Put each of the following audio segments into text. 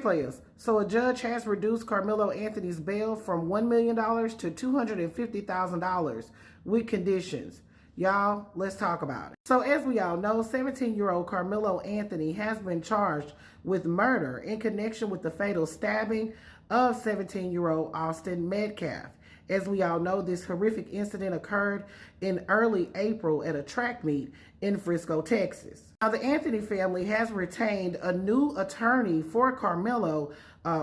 Players. So a judge has reduced Karmelo Anthony's bail from $1 million to $250,000 with conditions. Y'all, let's talk about it. So as we all know, 17-year-old Karmelo Anthony has been charged with murder in connection with the fatal stabbing of 17-year-old Austin Metcalf. As we all know, this horrific incident occurred in early April at a track meet in Frisco, Texas. Now, the Anthony family has retained a new attorney for Karmelo,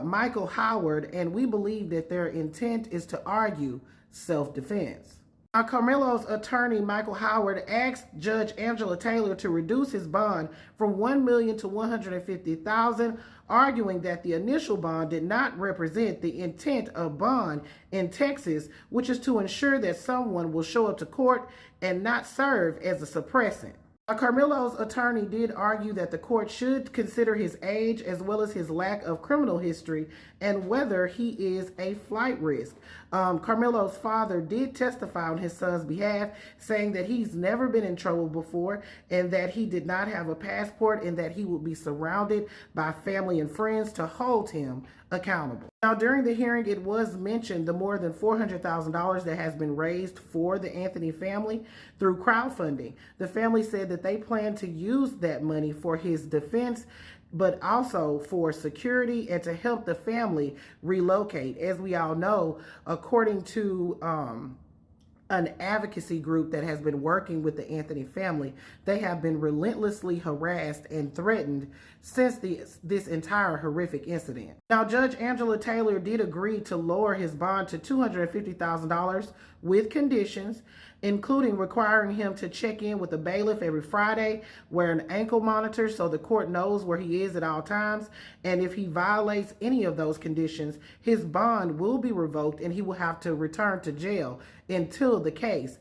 Michael Howard, and we believe that their intent is to argue self-defense. Now, Karmelo's attorney, Michael Howard, asked Judge Angela Taylor to reduce his bond from $1 million to $150,000, arguing that the initial bond did not represent the intent of bond in Texas, which is to ensure that someone will show up to court and not serve as a suppressant. Karmelo's attorney did argue that the court should consider his age as well as his lack of criminal history and whether he is a flight risk. Karmelo's father did testify on his son's behalf, saying that he's never been in trouble before and that he did not have a passport and that he would be surrounded by family and friends to hold him accountable. Now, during the hearing, it was mentioned the more than $400,000 that has been raised for the Anthony family through crowdfunding. The family said that they plan to use that money for his defense, but also for security and to help the family relocate. As we all know, according to an advocacy group that has been working with the Anthony family, they have been relentlessly harassed and threatened since this entire horrific incident. Now, Judge Angela Taylor did agree to lower his bond to $250,000 with conditions, including requiring him to check in with a bailiff every Friday, wear an ankle monitor so the court knows where he is at all times, and if he violates any of those conditions, his bond will be revoked and he will have to return to jail until the case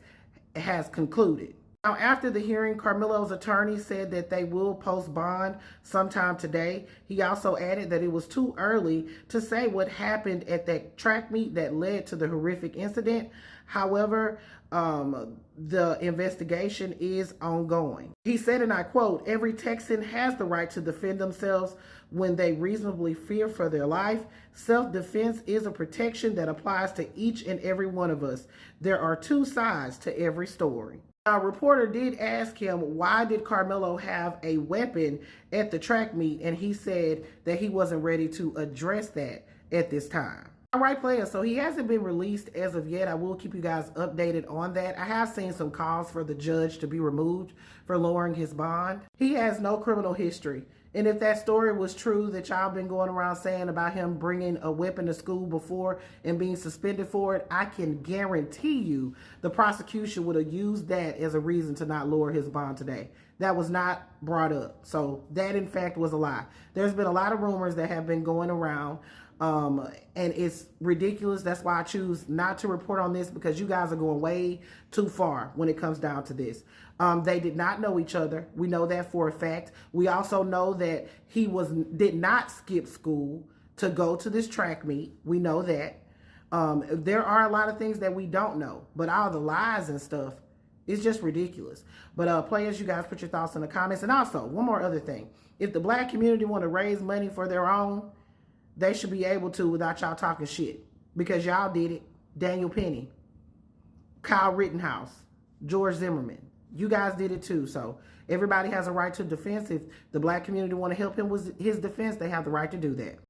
has concluded. Now, after the hearing, Karmelo's attorney said that they will post bond sometime today. He also added that it was too early to say what happened at that track meet that led to the horrific incident. However, the investigation is ongoing. He said, and I quote, "Every Texan has the right to defend themselves when they reasonably fear for their life. Self-defense is a protection that applies to each and every one of us. There are two sides to every story." A reporter did ask him, why did Karmelo have a weapon at the track meet? And he said that he wasn't ready to address that at this time. All right, players, so he hasn't been released as of yet. I will keep you guys updated on that. I have seen some calls for the judge to be removed for lowering his bond. He has no criminal history. And if that story was true that y'all been going around saying about him bringing a weapon to school before and being suspended for it, I can guarantee you the prosecution would have used that as a reason to not lower his bond today. That was not brought up. So that, in fact, was a lie. There's been a lot of rumors that have been going around, and it's ridiculous. That's why I choose not to report on this, because you guys are going way too far when it comes down to this. They did not know each other. We know that for a fact. We also know that he did not skip school to go to this track meet. We know that. There are a lot of things that we don't know, but all the lies and stuff, it's just ridiculous. But players, you guys put your thoughts in the comments. And also, one more other thing. If the black community want to raise money for their own, they should be able to without y'all talking shit. Because y'all did it. Daniel Penny, Kyle Rittenhouse, George Zimmerman. You guys did it too. So everybody has a right to defense. If the black community want to help him with his defense, they have the right to do that.